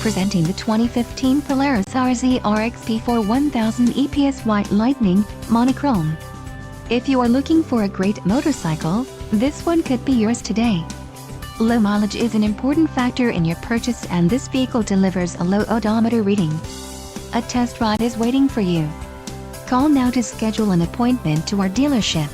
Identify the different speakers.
Speaker 1: Presenting the 2015 Polaris RZR XP4 1000 EPS White Lightning Monochrom. If you are looking for a great motorcycle, this one could be yours today. Low mileage is an important factor in your purchase, and this vehicle delivers a low odometer reading. A test ride is waiting for you. Call now to schedule an appointment to our dealership.